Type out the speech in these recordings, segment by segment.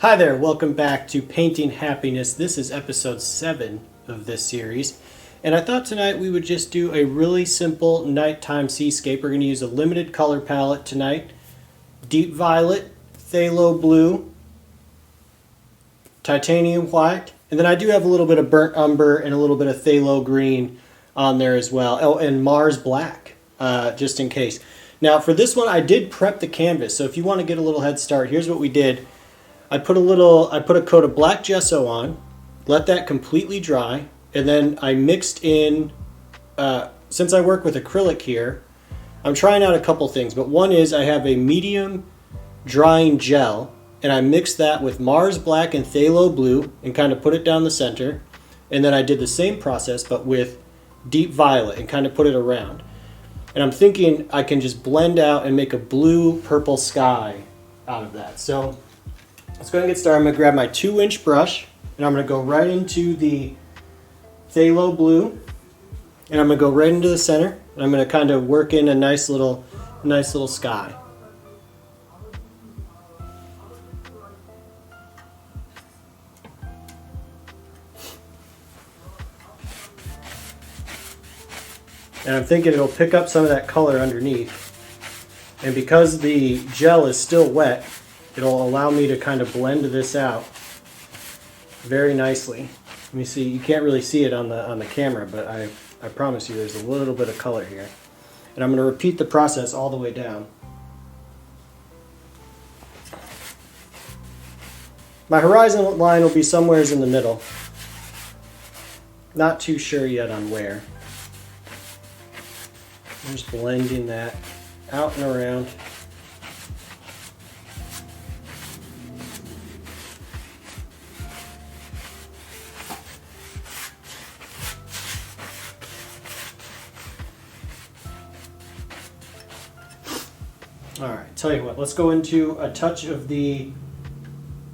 Hi there, welcome back to Painting Happiness. This is episode 7 of this series. And I thought tonight we would just do a really simple nighttime seascape. We're going to use a limited color palette tonight. Deep violet, phthalo blue, titanium white, and then I do have a little bit of burnt umber and a little bit of phthalo green on there as well. Oh, and Mars black, just in case. Now for this one I did prep the canvas, so if you want to get a little head start, here's what we did. I put a coat of black gesso on, let that completely dry, and then I mixed in, since I work with acrylic here, I'm trying out a couple things, but one is I have a medium drying gel, and I mixed that with Mars black and phthalo blue and kind of put it down the center, and then I did the same process but with deep violet and kind of put it around. And I'm thinking I can just blend out and make a blue-purple sky out of that. So let's go ahead and get started. I'm going to grab my 2-inch brush and I'm going to go right into the phthalo blue and I'm going to go right into the center and I'm going to kind of work in a nice little sky. And I'm thinking it'll pick up some of that color underneath. And because the gel is still wet, it'll allow me to kind of blend this out very nicely. Let me see, you can't really see it on the camera, but I promise you there's a little bit of color here. And I'm going to repeat the process all the way down. My horizon line will be somewhere in the middle. Not too sure yet on where. I'm just blending that out and around. All right, tell you what, let's go into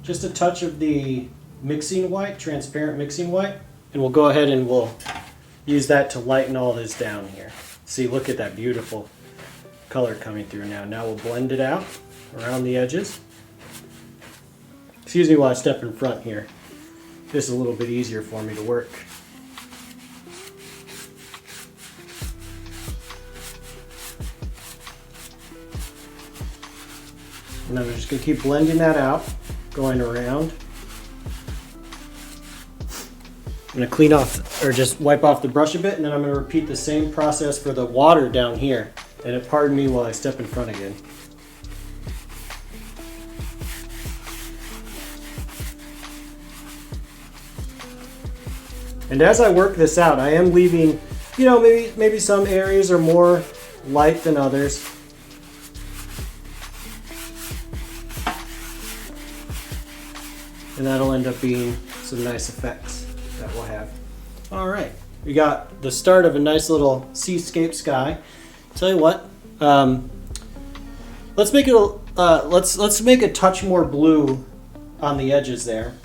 just a touch of the mixing white, transparent mixing white, and we'll go ahead and we'll use that to lighten all this down here. See, look at that beautiful color coming through now. Now we'll blend it out around the edges. Excuse me while I step in front here. This is a little bit easier for me to work. And I'm just going to keep blending that out, going around. I'm going to clean off, or just wipe off the brush a bit, and then I'm going to repeat the same process for the water down here. And pardon me while I step in front again. And as I work this out, I am leaving, you know, maybe some areas are more light than others. And that'll end up being some nice effects that we'll have. All right, we got the start of a nice little seascape sky. Tell you what, let's make it let's make a touch more blue on the edges there.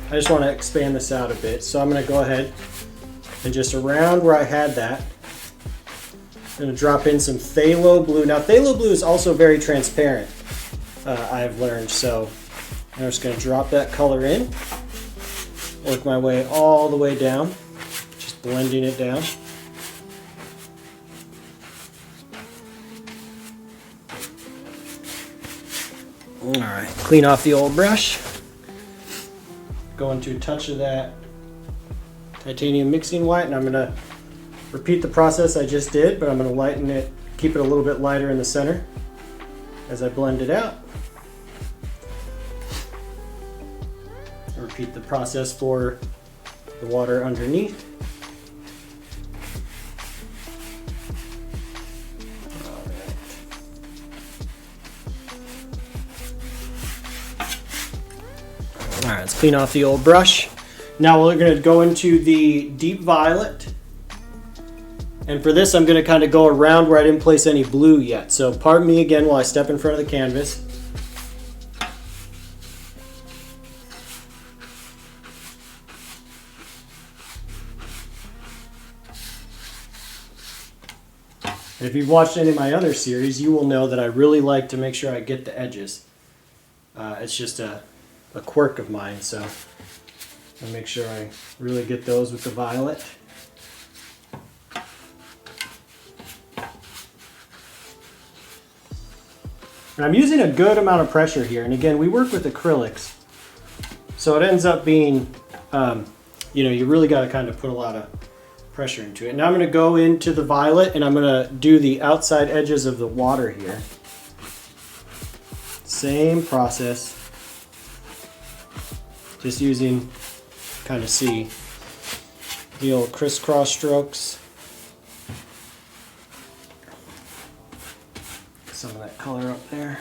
I just want to expand this out a bit, so I'm going to go ahead and just around where I had that, I'm going to drop in some phthalo blue. Now phthalo blue is also very transparent, I've learned, so I'm just going to drop that color in, work my way all the way down, just blending it down. Alright, clean off the old brush, go into a touch of that titanium mixing white, and I'm going to repeat the process I just did, but I'm going to lighten it, keep it a little bit lighter in the center as I blend it out. Repeat the process for the water underneath. All right, let's clean off the old brush. Now we're going to go into the deep violet. And for this, I'm going to kind of go around where I didn't place any blue yet. So pardon me again while I step in front of the canvas. If you've watched any of my other series, you will know that I really like to make sure I get the edges. It's just a quirk of mine, so I'll make sure I really get those with the violet. And I'm using a good amount of pressure here, and again, we work with acrylics, so it ends up being, you know, you really got to kind of put a lot of pressure into it. Now I'm going to go into the violet, and I'm going to do the outside edges of the water here. Same process, just using, kind of see the old crisscross strokes. Some of that color up there.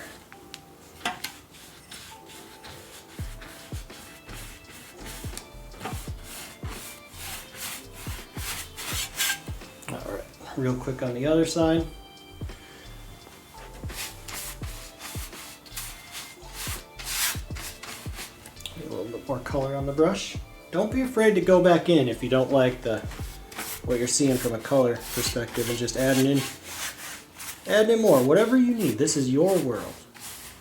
All right, real quick on the other side. A little bit more color on the brush. Don't be afraid to go back in if you don't like what you're seeing from a color perspective, and just add in more, whatever you need. This is your world.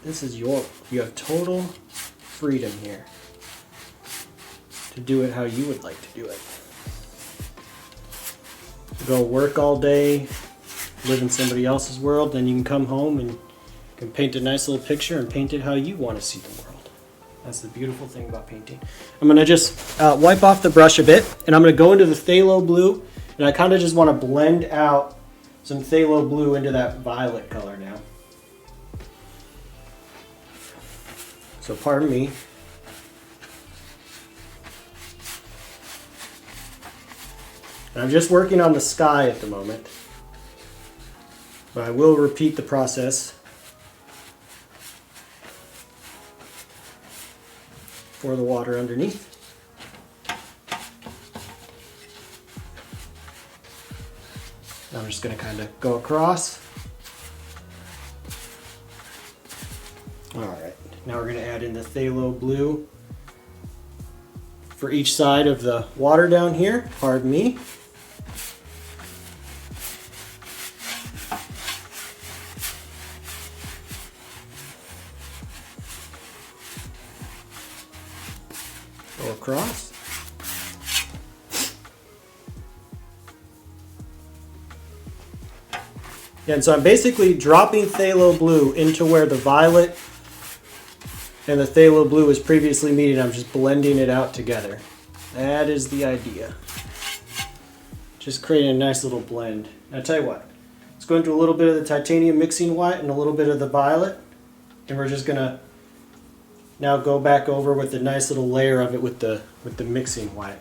You have total freedom here to do it how you would like to do it. Go work all day, live in somebody else's world, then you can come home and you can paint a nice little picture and paint it how you want to see the world. That's the beautiful thing about painting. I'm going to just wipe off the brush a bit, and I'm going to go into the phthalo blue, and I kind of just want to blend out some phthalo blue into that violet color now. So pardon me. And I'm just working on the sky at the moment, but I will repeat the process for the water underneath. I'm just going to kind of go across. Alright, now we're going to add in the phthalo blue for each side of the water down here. Pardon me. Go across. And so I'm basically dropping phthalo blue into where the violet and the phthalo blue was previously meeting. I'm just blending it out together. That is the idea. Just creating a nice little blend. Now I'll tell you what, let's go into a little bit of the titanium mixing white and a little bit of the violet, and we're just gonna now go back over with a nice little layer of it with the mixing white.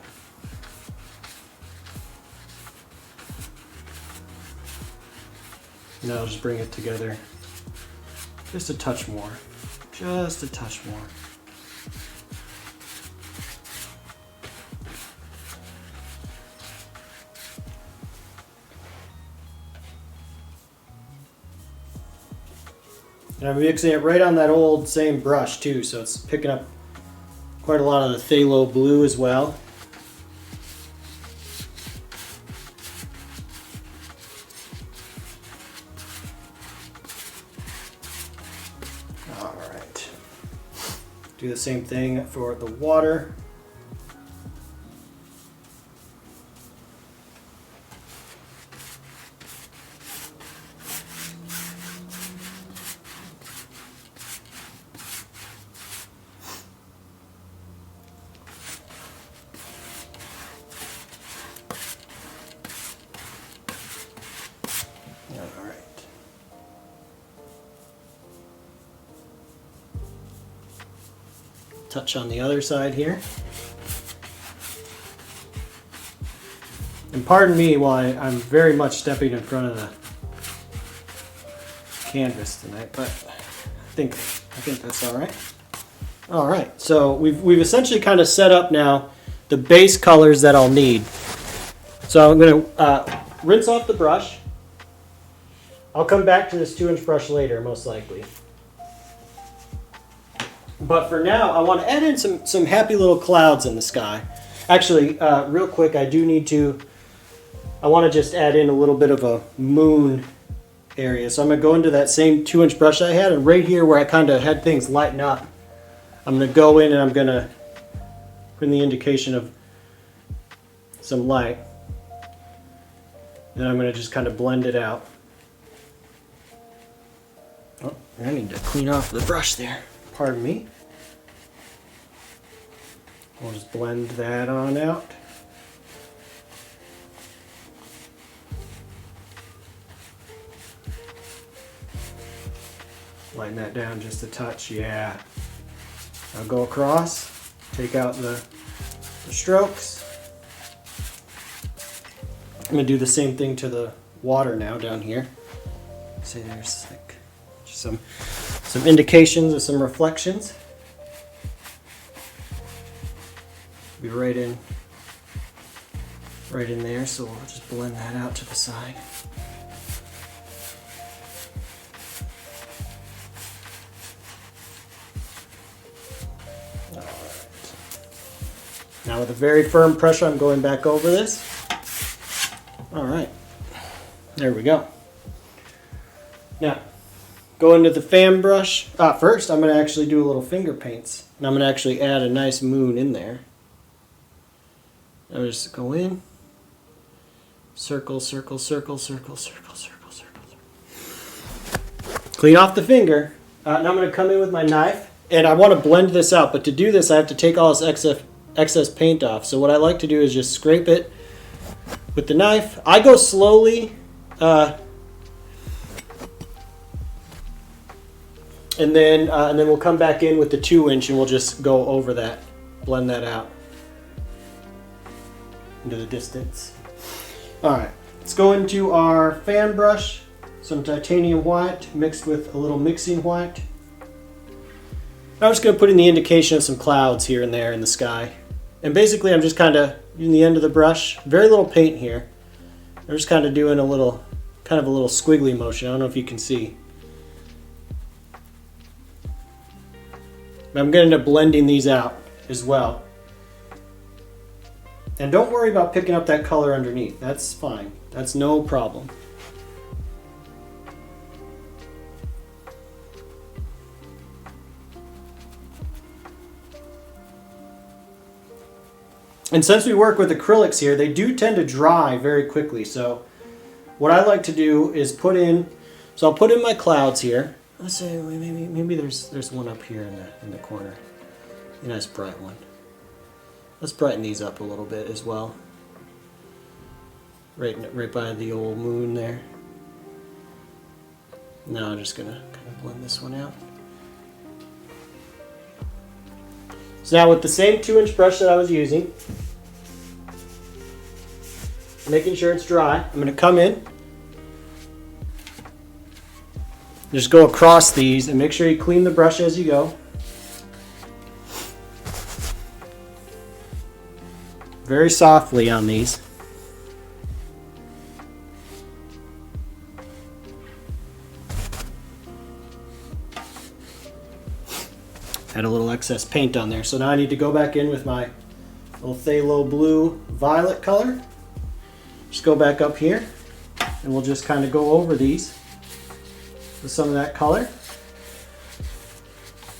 Now I'll just bring it together just a touch more. Just a touch more. And I'm mixing it right on that old same brush too, so it's picking up quite a lot of the phthalo blue as well. Alright. Do the same thing for the water. Touch on the other side here. And pardon me while I'm very much stepping in front of the canvas tonight, but I think that's all right. All right, so we've essentially kind of set up now the base colors that I'll need. So I'm going to rinse off the brush. I'll come back to this 2-inch brush later, most likely. But for now, I want to add in some happy little clouds in the sky. Actually, real quick, I want to just add in a little bit of a moon area. So I'm going to go into that same 2-inch brush I had, and right here where I kind of had things lighten up, I'm going to go in and I'm going to put in the indication of some light. Then I'm going to just kind of blend it out. Oh, I need to clean off the brush there. Pardon me. We'll just blend that on out. Lighten that down just a touch, yeah. I'll go across, take out the strokes. I'm gonna do the same thing to the water now down here. See, there's like just some indications of some reflections. Be right in there, so we'll just blend that out to the side. Now with a very firm pressure, I'm going back over this. All right, there we go. Now, go into the fan brush. First, I'm going to actually do a little finger paints. And I'm going to actually add a nice moon in there. I'll just go in. Circle, circle, circle, circle, circle, circle, circle. Clean off the finger. Now I'm going to come in with my knife. And I want to blend this out. But to do this, I have to take all this excess paint off. So what I like to do is just scrape it with the knife. I go slowly. And then we'll come back in with the 2-inch and we'll just go over that, blend that out into the distance. All right, let's go into our fan brush. Some titanium white mixed with a little mixing white. I'm just going to put in the indication of some clouds here and there in the sky. And basically I'm just kind of using the end of the brush, very little paint here. I'm just kind of doing a little squiggly motion. I don't know if you can see. I'm going to end up blending these out as well. And don't worry about picking up that color underneath. That's fine. That's no problem. And since we work with acrylics here, they do tend to dry very quickly. So what I like to do is I'll put in my clouds here. Let's say maybe there's one up here in the corner. A nice bright one. Let's brighten these up a little bit as well. Right by the old moon there. Now I'm just gonna kind of blend this one out. So now with the same 2-inch brush that I was using, making sure it's dry, I'm gonna come in. Just go across these and make sure you clean the brush as you go. Very softly on these. Had a little excess paint on there, so now I need to go back in with my little phthalo blue violet color. Just go back up here and we'll just kind of go over these with some of that color.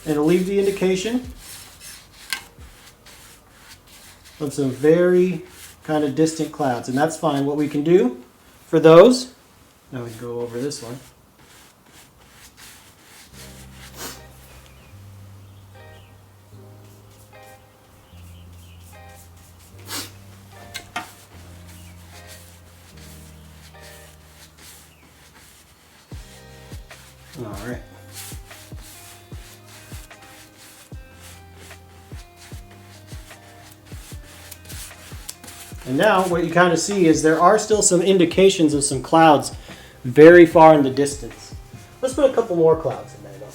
And it'll leave the indication of some very kind of distant clouds, and that's fine. What we can do for those, now we can go over this one. All right. And now what you kind of see is there are still some indications of some clouds very far in the distance. Let's put a couple more clouds in there though.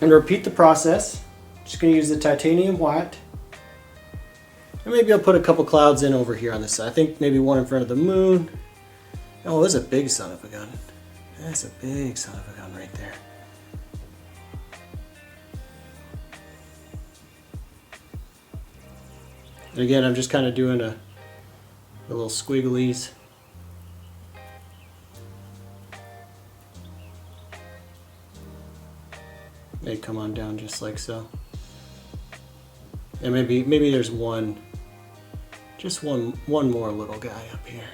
And repeat the process. Just going to use the titanium white. And maybe I'll put a couple clouds in over here on this side. I think maybe one in front of the moon. Oh, there's a big son of a gun. That's a big son of a gun right there. And again, I'm just kind of doing a little squigglies. They come on down just like so. And maybe there's one, just one more little guy up here.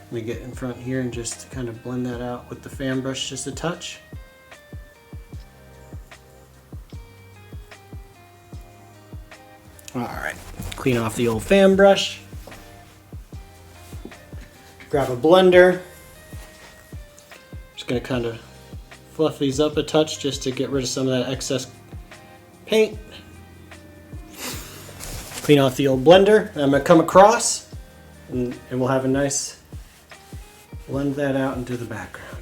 Let me get in front here and just kind of blend that out with the fan brush just a touch. All right, clean off the old fan brush. Grab a blender. Just gonna kind of fluff these up a touch just to get rid of some of that excess paint. Clean off the old blender. I'm gonna come across and we'll have a nice blend that out into the background.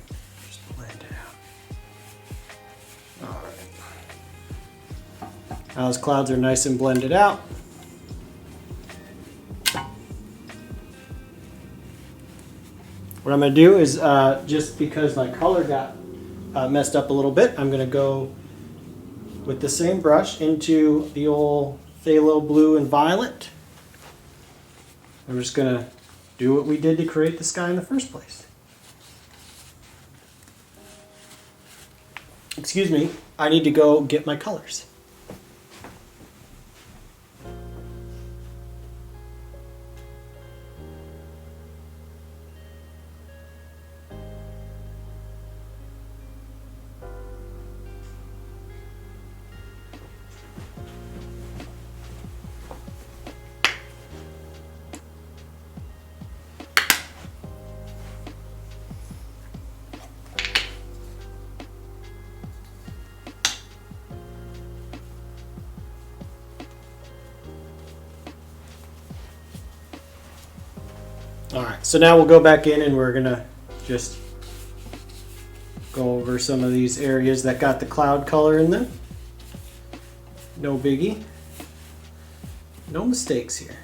Just blend it out. All right. Now those clouds are nice and blended out. What I'm going to do is, just because my color got messed up a little bit, I'm going to go with the same brush into the old phthalo blue and violet. I'm just going to do what we did to create the sky in the first place. Excuse me, I need to go get my colors. Alright, so now we'll go back in and we're going to just go over some of these areas that got the cloud color in them. No biggie. No mistakes here.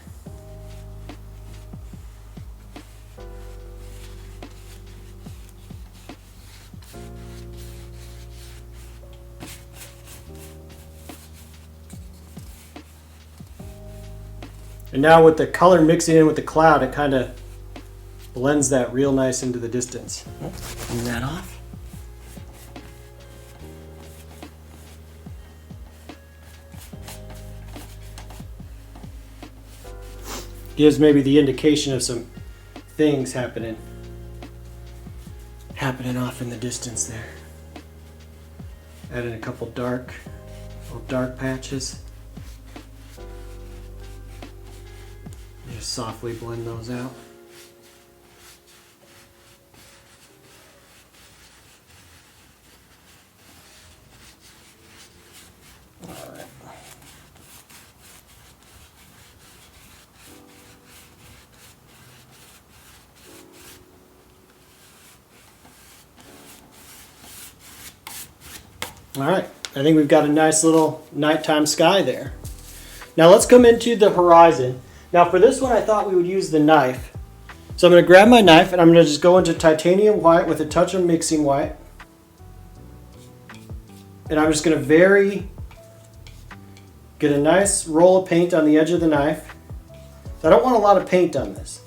And now with the color mixing in with the cloud, it kind of blends that real nice into the distance. Clean that off. Gives maybe the indication of some things happening off in the distance there. Add in a couple little dark patches. Just softly blend those out. All right, I think we've got a nice little nighttime sky there. Now let's come into the horizon. Now for this one, I thought we would use the knife. So I'm going to grab my knife and I'm going to just go into titanium white with a touch of mixing white. And I'm just going to get a nice roll of paint on the edge of the knife. So I don't want a lot of paint on this.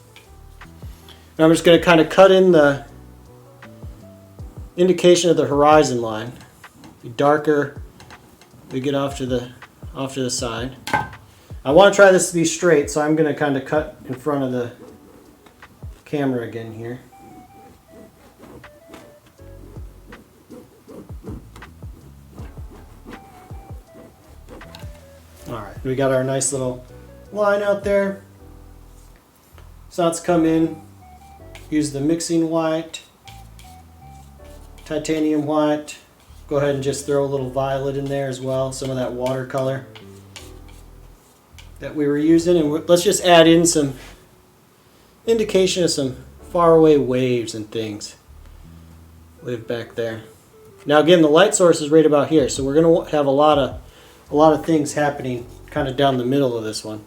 And I'm just going to kind of cut in the indication of the horizon line. Be darker, we get off to the side. I want to try this to be straight, so I'm going to kind of cut in front of the camera again here. Alright, we got our nice little line out there. So let's come in, use the mixing white, titanium white. Go ahead and just throw a little violet in there as well, some of that watercolor that we were using. And let's just add in some indication of some faraway waves and things live back there. Now again, the light source is right about here, so we're going to have a lot of things happening kind of down the middle of this one.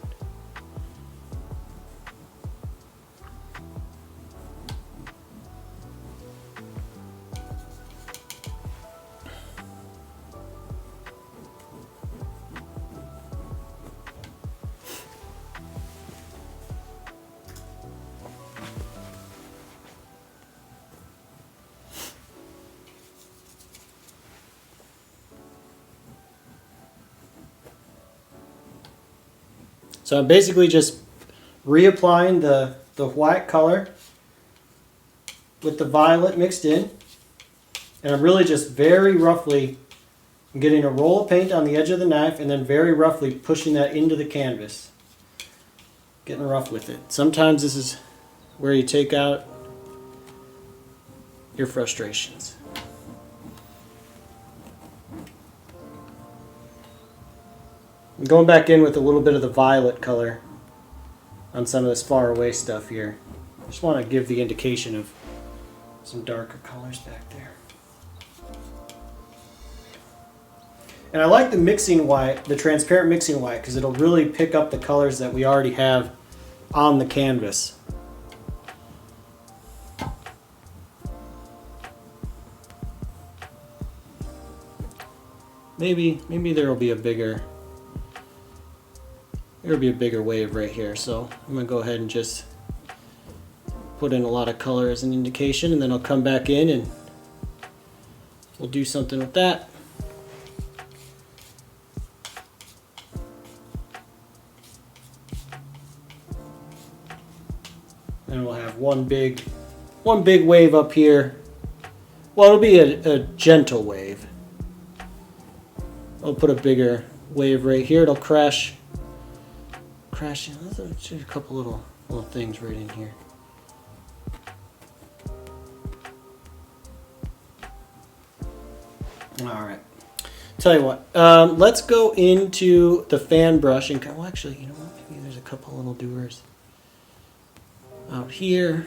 So I'm basically just reapplying the white color with the violet mixed in. And I'm really just very roughly getting a roll of paint on the edge of the knife and then very roughly pushing that into the canvas. Getting rough with it. Sometimes this is where you take out your frustrations. I'm going back in with a little bit of the violet color on some of this far away stuff here. I just want to give the indication of some darker colors back there. And I like the mixing white, the transparent mixing white, because it'll really pick up the colors that we already have on the canvas. Maybe there'll be a bigger wave right here. So I'm gonna go ahead and just put in a lot of color as an indication, and then I'll come back in and we'll do something with that. And we'll have one big wave up here. Well, it'll be a gentle wave. I'll put a bigger wave right here. It'll crash in. Let's do a couple little things right in here. All right. Tell you what. Let's go into the fan brush and well, actually, you know what? Maybe there's a couple little doers out here.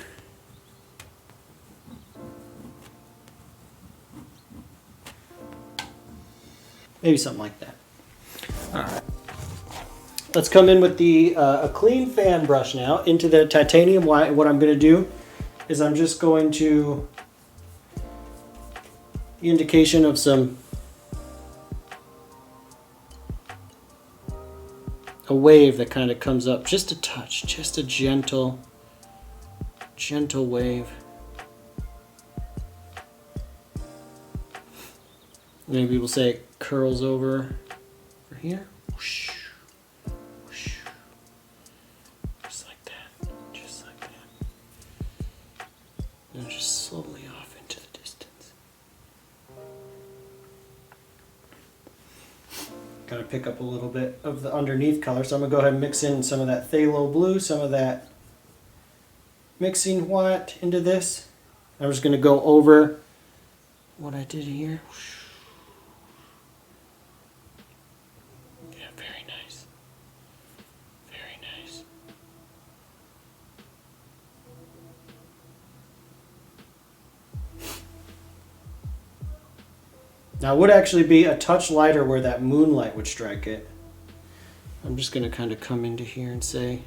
Maybe something like that. All right. Let's come in with the a clean fan brush now into the titanium white. What I'm going to do is I'm just going to the indication of a wave that kind of comes up, just a touch, just a gentle wave. Maybe we'll say it curls over here. Whoosh, whoosh. Just like that. Just like that. And just slowly off into the distance. Gotta pick up a little bit of the underneath color, so I'm gonna go ahead and mix in some of that phthalo blue, some of that mixing white into this. I'm just gonna go over what I did here. Now it would actually be a touch lighter where that moonlight would strike it. I'm just going to kind of come into here and say,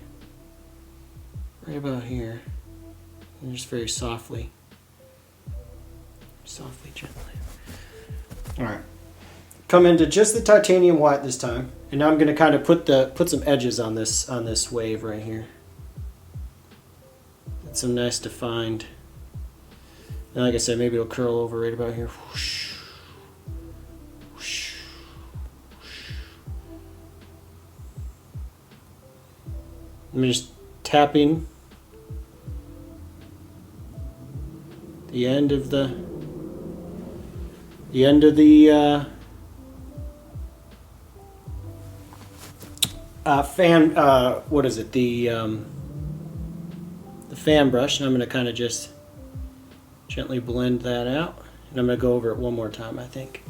right about here, and just very softly, gently. All right, come into just the titanium white this time, and now I'm going to kind of put some edges on this wave right here. Get some nice defined. And like I said, maybe it'll curl over right about here. Whoosh. I'm just tapping the end of the fan. What is it? The fan brush, and I'm going to kind of just gently blend that out, and I'm going to go over it one more time, I think.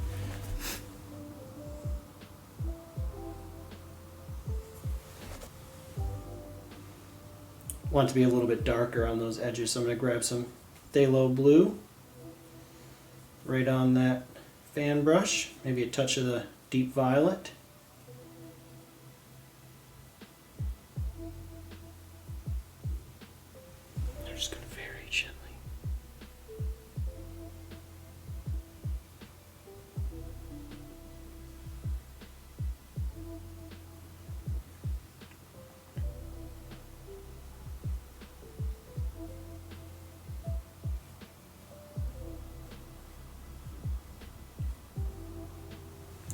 Want it to be a little bit darker on those edges, so I'm going to grab some phthalo blue right on that fan brush, maybe a touch of the deep violet. I'm just going to very gently.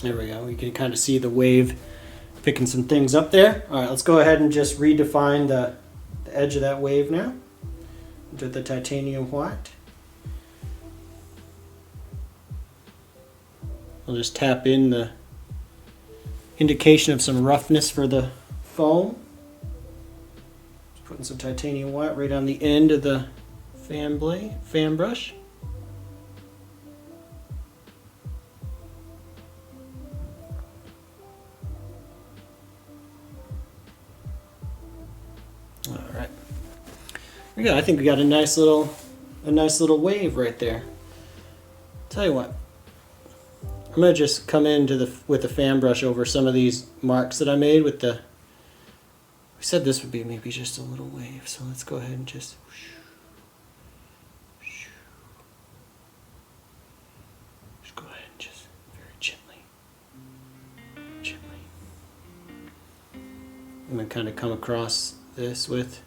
There we go. You can kind of see the wave Picking some things up there. All right, let's go ahead and just redefine the edge of that wave now with the titanium white. I'll just tap in the indication of some roughness for the foam. Just putting some titanium white right on the end of the fan brush. All right. I think we got a nice little wave right there. Tell you what, I'm gonna just come into with the fan brush over some of these marks that I made with the. We said this would be maybe just a little wave, so let's go ahead and just. Just go ahead and just very gently. I'm gonna kind of come across this with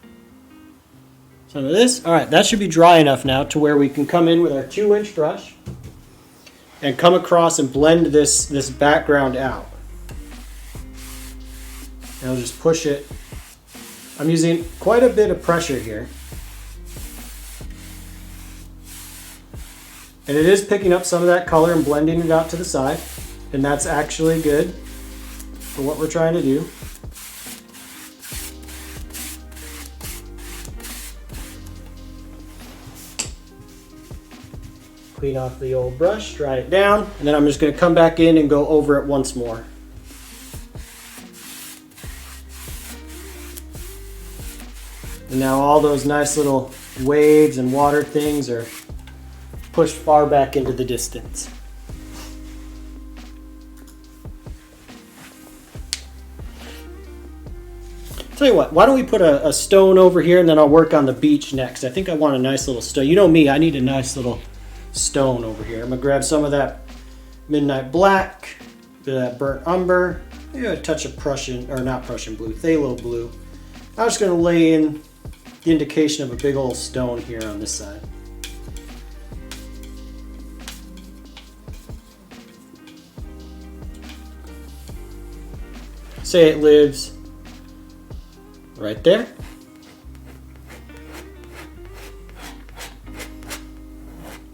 some of this. All right, that should be dry enough now to where we can come in with our 2-inch brush and come across and blend this background out. And I'll just push it. I'm using quite a bit of pressure here. And it is picking up some of that color and blending it out to the side. And that's actually good for what we're trying to do. Clean off the old brush, dry it down, and then I'm just going to come back in and go over it once more. And now all those nice little waves and water things are pushed far back into the distance. Tell you what, why don't we put a stone over here and then I'll work on the beach next. I think I want a nice little stone. You know me, I need a nice little stone over here. I'm gonna grab some of that midnight black, a bit of that burnt umber, maybe a touch of Prussian, or not Prussian blue, phthalo blue. I'm just gonna lay in the indication of a big old stone here on this side. Say it lives right there.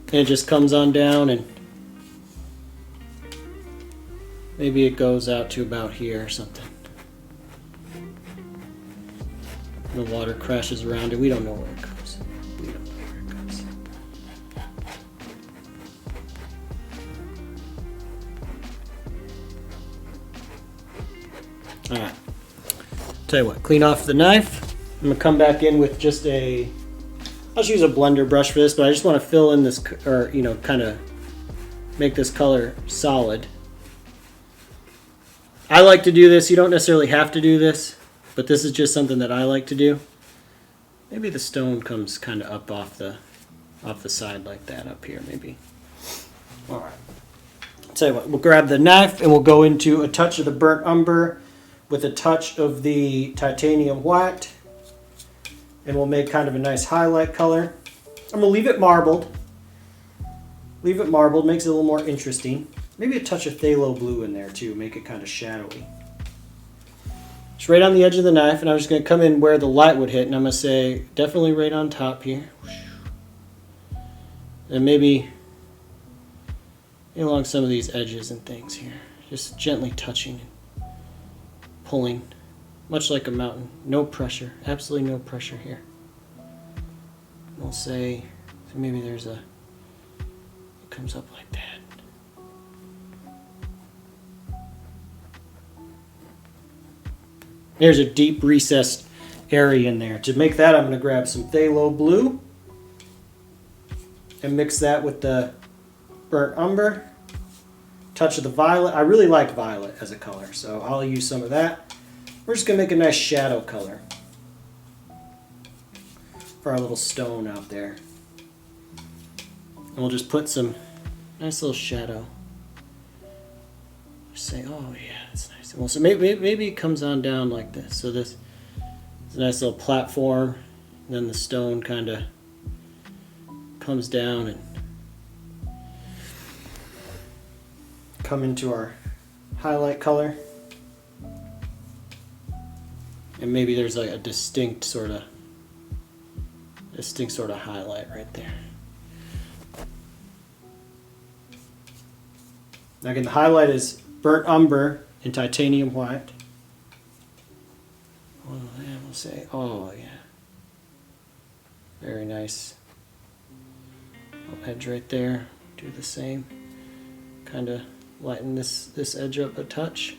And it just comes on down and maybe it goes out to about here or something. The water crashes around it. We don't know where it goes. We don't know where it goes. Alright. Tell you what, clean off the knife. I'm going to come back in with just I'll just use a blender brush for this, but I just want to fill in this, or kind of make this color solid. I like to do this. You don't necessarily have to do this, but this is just something that I like to do. Maybe the stone comes kind of up off the side like that up here, maybe. All right. Tell you what, we'll grab the knife and we'll go into a touch of the burnt umber with a touch of the titanium white. And we'll make kind of a nice highlight color. I'm gonna leave it marbled. Leave it marbled, makes it a little more interesting. Maybe a touch of phthalo blue in there too, make it kind of shadowy. Just right on the edge of the knife, and I'm just gonna come in where the light would hit, and I'm gonna say definitely right on top here. And maybe along some of these edges and things here. Just gently touching and pulling. Much like a mountain. No pressure. Absolutely no pressure here. We'll say, so maybe there's it comes up like that. There's a deep recessed area in there. To make that, I'm going to grab some phthalo blue and mix that with the burnt umber. Touch of the violet. I really like violet as a color, so I'll use some of that. We're just going to make a nice shadow color for our little stone out there. And we'll just put some nice little shadow. Just say, oh yeah, that's nice. Well, so maybe it comes on down like this. So this is a nice little platform. And then the stone kind of comes down and come into our highlight color. And maybe there's like a distinct sort of highlight right there. Now again, the highlight is burnt umber in titanium white. Oh yeah, we'll say, oh yeah. Very nice. Edge right there. Do the same. Kind of lighten this edge up a touch.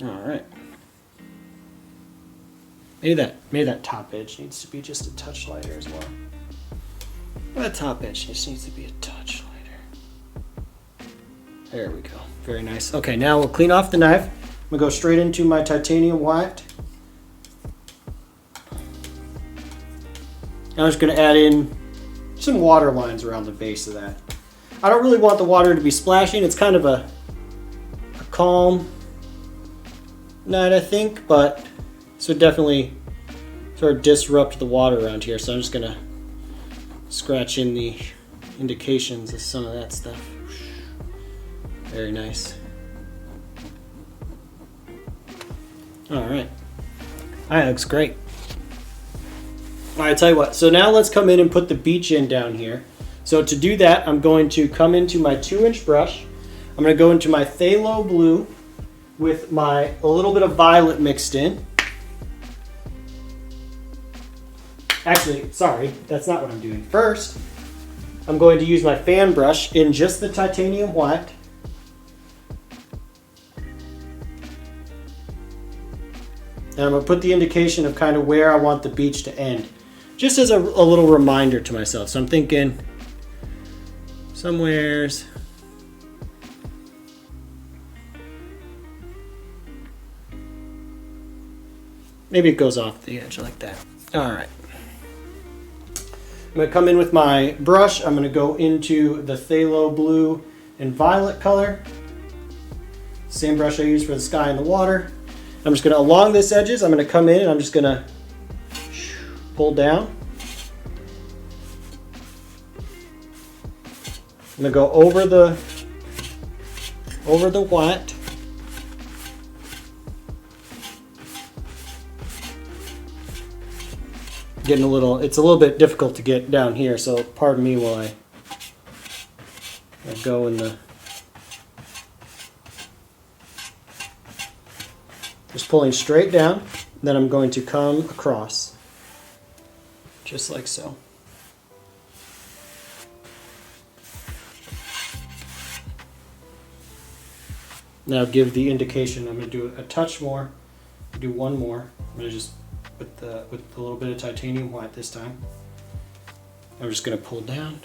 All right. Maybe that top edge needs to be just a touch lighter as well. That top edge just needs to be a touch lighter. There we go. Very nice. Okay, now we'll clean off the knife. I'm gonna go straight into my titanium white. I'm just gonna add in some water lines around the base of that. I don't really want the water to be splashing. It's kind of a calm night, I think, but this would definitely sort of disrupt the water around here. So I'm just gonna scratch in the indications of some of that stuff. Very nice. All right. All right, looks great. All right, tell you what. So now let's come in and put the beach in down here. So to do that, I'm going to come into my 2-inch brush. I'm going to go into my phthalo blue with a little bit of violet mixed in. Actually, sorry, that's not what I'm doing. First, I'm going to use my fan brush in just the titanium white. And I'm going to put the indication of kind of where I want the beach to end. Just as a little reminder to myself. So I'm thinking somewheres maybe it goes off the edge like that. All right. I'm going to come in with my brush. I'm going to go into the phthalo blue and violet color. Same brush I used for the sky and the water. I'm just going to, along this edges, I'm going to come in and I'm just going to pull down. I'm going to go over the white. It's a little bit difficult to get down here, so pardon me while I go in the, just pulling straight down. Then I'm going to come across, just like so. Now give the indication. I'm going to do a touch more, do one more. I'm going to just, with a little bit of titanium white this time, I'm just going to pull down.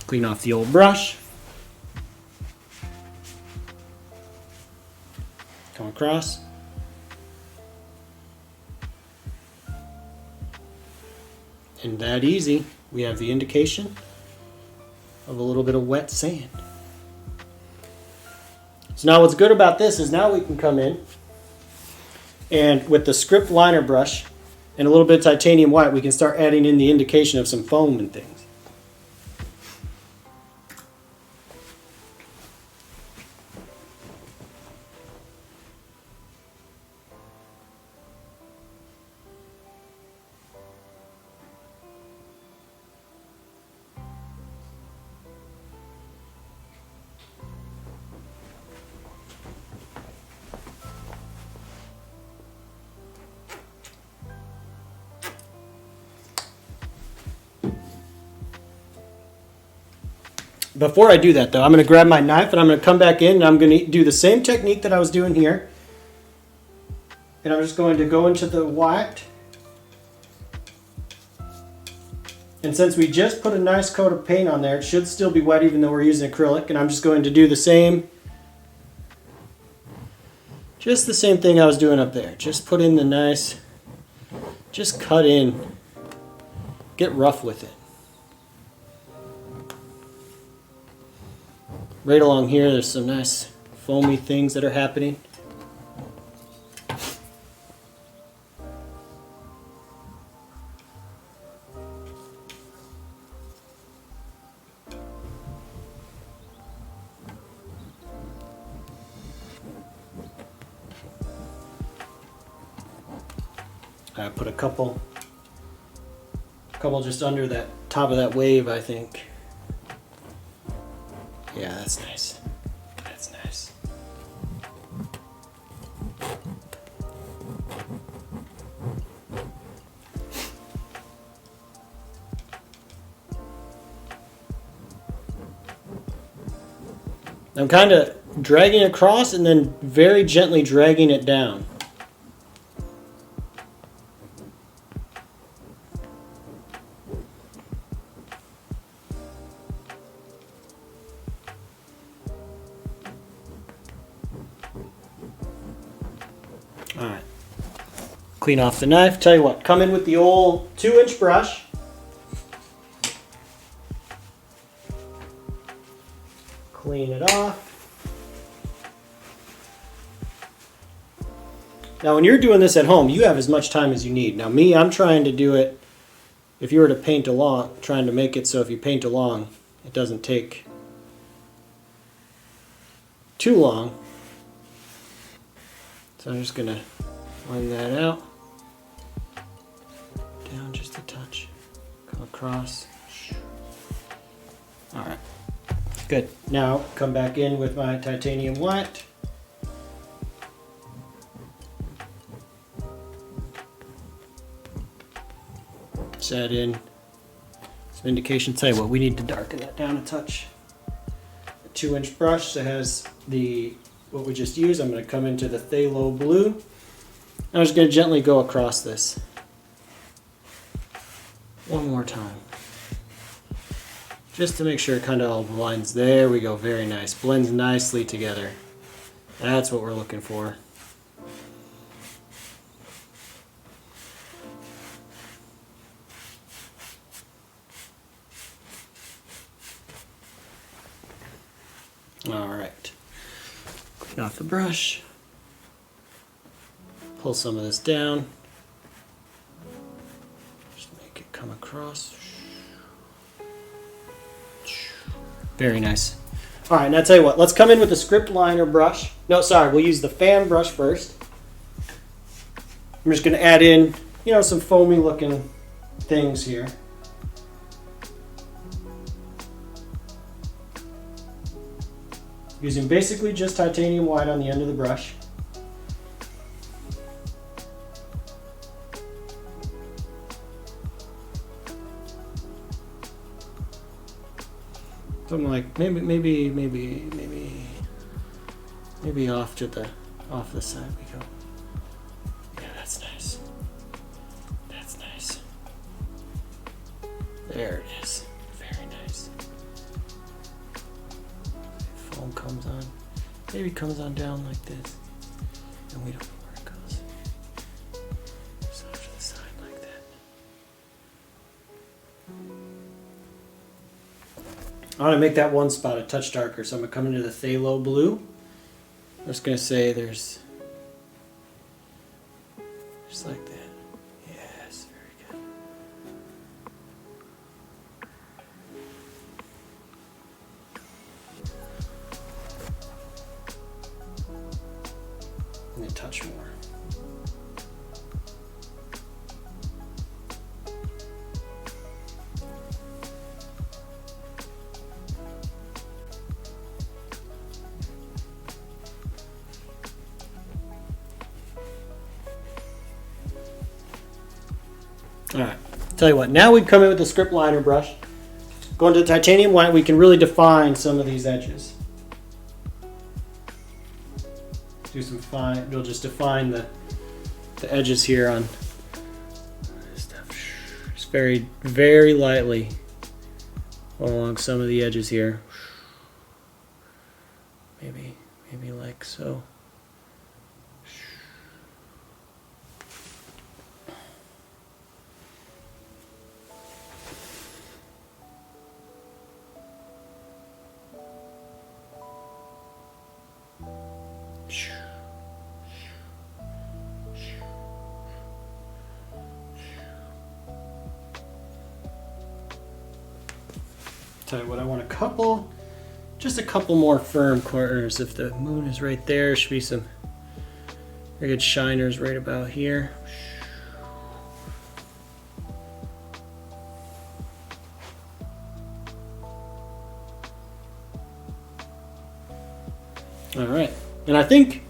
Clean off the old brush. Come across. And that easy, we have the indication of a little bit of wet sand. So now what's good about this is now we can come in and with the script liner brush and a little bit of titanium white, we can start adding in the indication of some foam and things. Before I do that though, I'm going to grab my knife and I'm going to come back in and I'm going to do the same technique that I was doing here. And I'm just going to go into the white. And since we just put a nice coat of paint on there, it should still be wet even though we're using acrylic. And I'm just going to do the same, just the same thing I was doing up there. Just put in the nice, just cut in, get rough with it. Right along here, there's some nice foamy things that are happening. I put a couple just under that top of that wave, I think. Yeah, that's nice. That's nice. I'm kind of dragging across and then very gently dragging it down. All right. Clean off the knife. Tell you what, come in with the old 2-inch brush. Clean it off. Now when you're doing this at home, you have as much time as you need. Now me, I'm trying to do it, if you were to paint along, trying to make it so if you paint along, it doesn't take too long. So I'm just gonna blend that out. Down just a touch. Come across. All right. Good. Now come back in with my titanium white. Set in some indication. Tell you what, we need to darken that down a touch. A 2-inch brush that has the what we just used. I'm going to come into the phthalo blue. I'm just going to gently go across this. One more time. Just to make sure it kind of all blends. There we go, very nice. Blends nicely together. That's what we're looking for. All right. Clean off the brush. Pull some of this down. Just make it come across. Very nice. All right, now tell you what, let's come in with the script liner brush. No, sorry, we'll use the fan brush first. I'm just going to add in, some foamy looking things here. Using basically just titanium white on the end of the brush. Something like maybe off the side we go. Yeah, that's nice. That's nice. There it is. Very nice. Foam comes on. Maybe comes on down like this. And we don't know where it goes. Just off to the side like that. I want to make that one spot a touch darker, so I'm going to come into the phthalo blue. I'm just going to say there's just like that. Yes, very good. And a touch more. Alright, tell you what, now we come in with the script liner brush. Going to the titanium white, we can really define some of these edges. Do some fine, we'll just define the edges here on this stuff. Just very, very lightly along some of the edges here. Maybe like so. Tell you what, I want just a couple more firm corners. If the moon is right there should be some very good shiners right about here. All right, and I think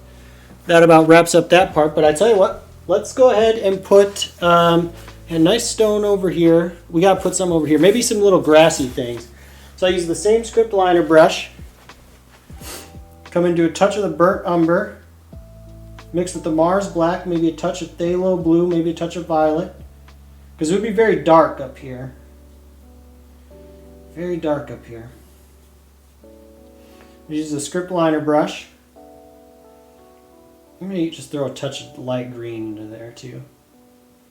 that about wraps up that part, but I tell you what, let's go ahead and put a nice stone over here. We got to put some over here, maybe some little grassy things. So I use the same script liner brush, come into a touch of the burnt umber, mix with the Mars black, maybe a touch of phthalo blue, maybe a touch of violet, because it would be very dark up here. Very dark up here. Use the script liner brush. I'm going to just throw a touch of light green into there too.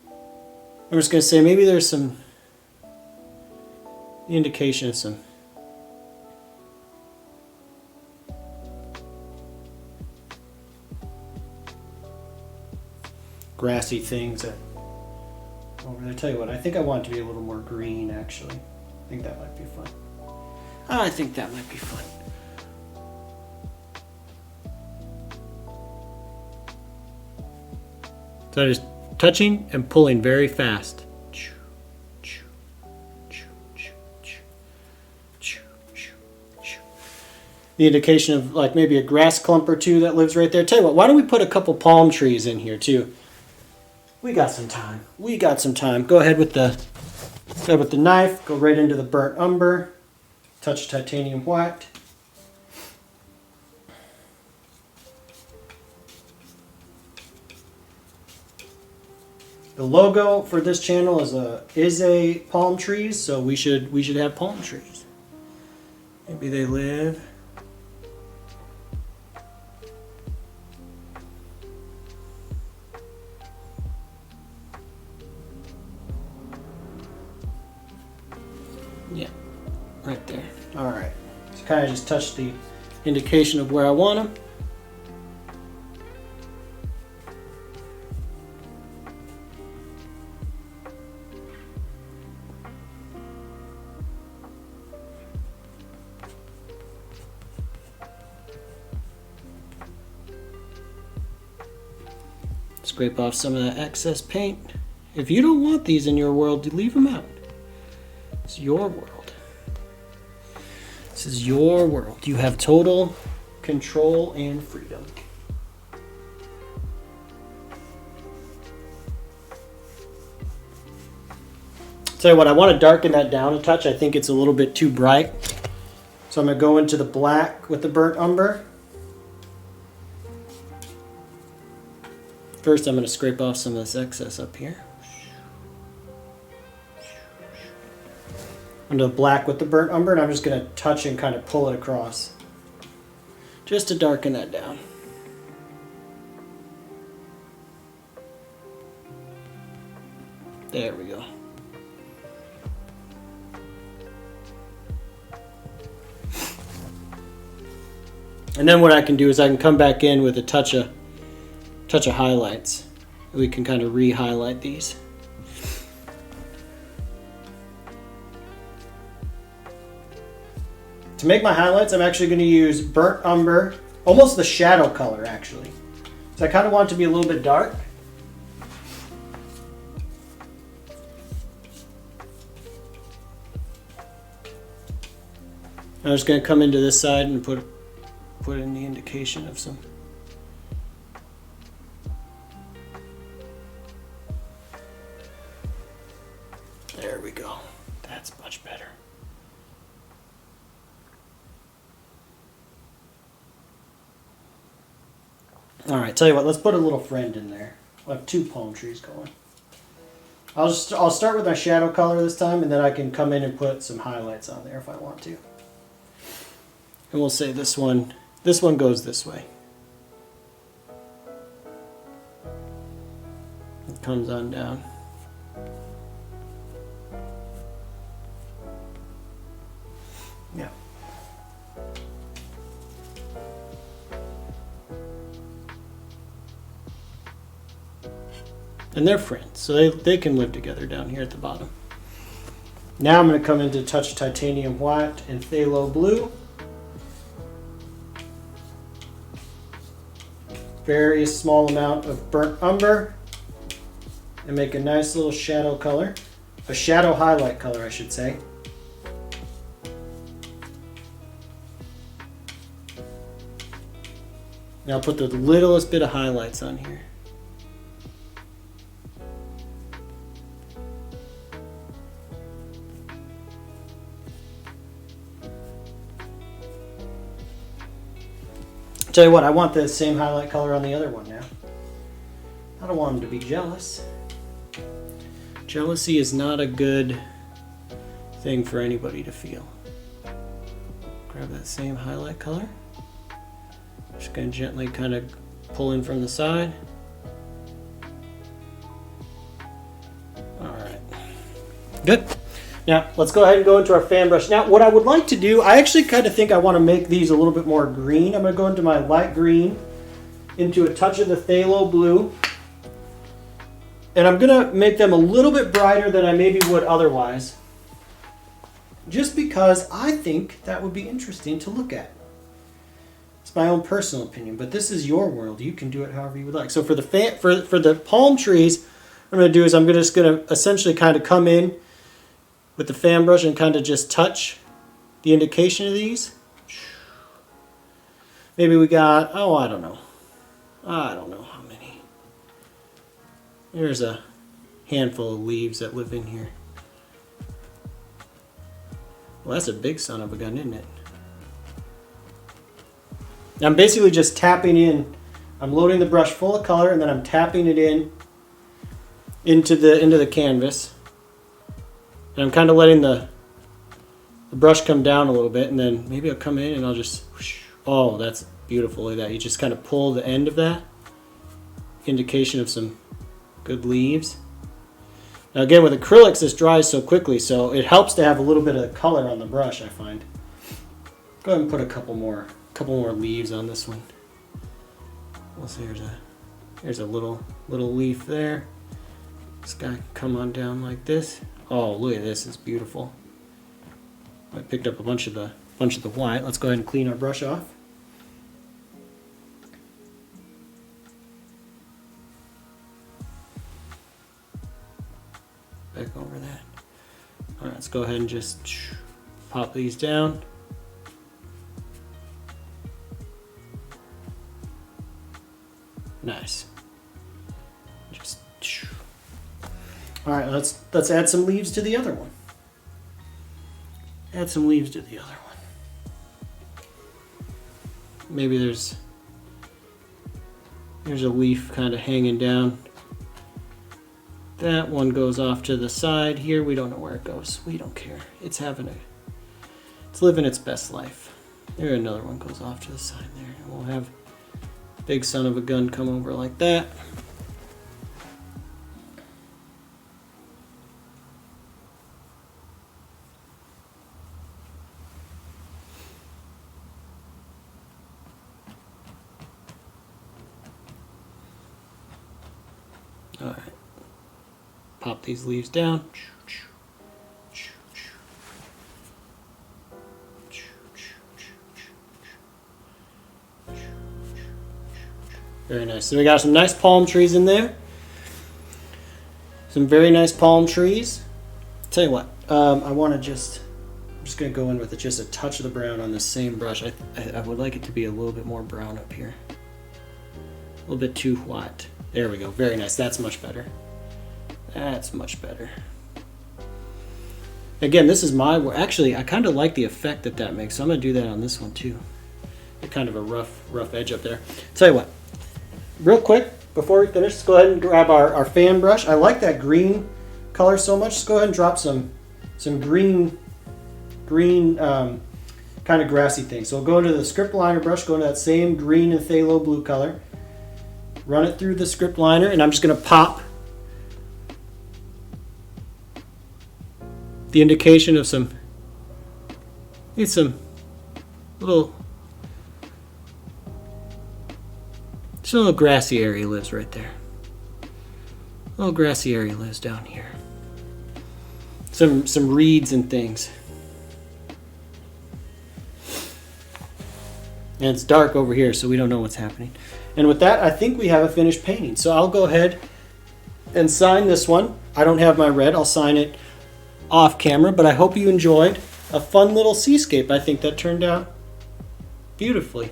I'm just going to say maybe there's some indication of some grassy things that over there. Tell you what, I think I want it to be a little more green actually. I think that might be fun. I think that might be fun. So just touching and pulling very fast. The indication of like maybe a grass clump or two that lives right there. Tell you what, why don't we put a couple palm trees in here too? We got some time. We got some time. Go ahead with the knife. Go right into the burnt umber. Touch titanium white. The logo for this channel is a palm trees, so we should have palm trees. Maybe they live. Yeah, right there. All right. So kind of just touch the indication of where I want them. Scrape off some of that excess paint. If you don't want these in your world, leave them out. It's your world. This is your world. You have total control and freedom. Tell you what, I want to darken that down a touch. I think it's a little bit too bright. So I'm going to go into the black with the burnt umber. First, I'm going to scrape off some of this excess up here. Into the black with the burnt umber, and I'm just going to touch and kind of pull it across. Just to darken that down. There we go. And then what I can do is I can come back in with a touch of highlights. We can kind of re-highlight these. To make my highlights, I'm actually going to use burnt umber, almost the shadow color actually. So I kind of want it to be a little bit dark. I'm just going to come into this side and put in the indication of some. There we go. That's much better. All right, tell you what, let's put a little friend in there. I'll have two palm trees going. I'll start with my shadow color this time, and then I can come in and put some highlights on there if I want to. And we'll say this one goes this way. It comes on down. Yeah. And they're friends, so they can live together down here at the bottom. Now I'm going to come into touch titanium white and phthalo blue. Very small amount of burnt umber. And make a nice little shadow color. A shadow highlight color, I should say. Now I'll put the littlest bit of highlights on here. Tell you what, I want the same highlight color on the other one now. I don't want them to be jealous. Jealousy is not a good thing for anybody to feel. Grab that same highlight color. Just going to gently kind of pull in from the side. Alright. Good. Now, let's go ahead and go into our fan brush. Now, what I would like to do, I actually kind of think I want to make these a little bit more green. I'm going to go into my light green, into a touch of the phthalo blue. And I'm going to make them a little bit brighter than I maybe would otherwise. Just because I think that would be interesting to look at. It's my own personal opinion, but this is your world. You can do it however you would like. So for the palm trees, what I'm going to do is I'm just going to essentially kind of come in with the fan brush and kind of just touch the indication of these. Maybe we got, oh, I don't know how many. There's a handful of leaves that live in here. Well, that's a big son of a gun, isn't it? I'm basically just tapping in. I'm loading the brush full of color and then I'm tapping it into the canvas. And I'm kind of letting the brush come down a little bit, and then maybe I'll come in and I'll just, whoosh. Oh, that's beautiful. Look at that. You just kind of pull the end of that. Indication of some good leaves. Now again, with acrylics, this dries so quickly, so it helps to have a little bit of color on the brush, I find. Go ahead and put a couple more leaves on this one. We'll see, here's a little leaf there. This guy can come on down like this. Oh, look at this, it's beautiful. I picked up a bunch of the white. Let's go ahead and clean our brush off. Back over that. Alright, let's go ahead and just pop these down. Nice. Just all right, let's add some leaves to the other one. Add some leaves to the other one. Maybe there's a leaf kind of hanging down. That one goes off to the side here. We don't know where it goes. We don't care. It's living its best life. There, another one goes off to the side there. And we'll have big son of a gun come over like that. All right. Pop these leaves down. Very nice. So we got some nice palm trees in there. Some very nice palm trees. Tell you what, I'm just going to go in with just a touch of the brown on this same brush. I would like it to be a little bit more brown up here. A little bit too white. There we go. Very nice. That's much better. That's much better. Again, this is my work. Actually, I kind of like the effect that makes, so I'm going to do that on this one too. Kind of a rough edge up there. Tell you what, real quick, before we finish, let's go ahead and grab our fan brush. I like that green color so much. Let's go ahead and drop some green kind of grassy thing. So we'll go into the script liner brush, go into that same green and phthalo blue color. Run it through the script liner, and I'm just going to pop the indication of some little grassy area lives right there. Little grassy area lives down here. Some reeds and things. And it's dark over here, so we don't know what's happening. And with that, I think we have a finished painting. So I'll go ahead and sign this one. I don't have my red. I'll sign it off camera, but I hope you enjoyed a fun little seascape. I think that turned out beautifully.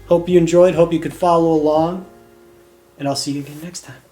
Hope you enjoyed. Hope you could follow along. And I'll see you again next time.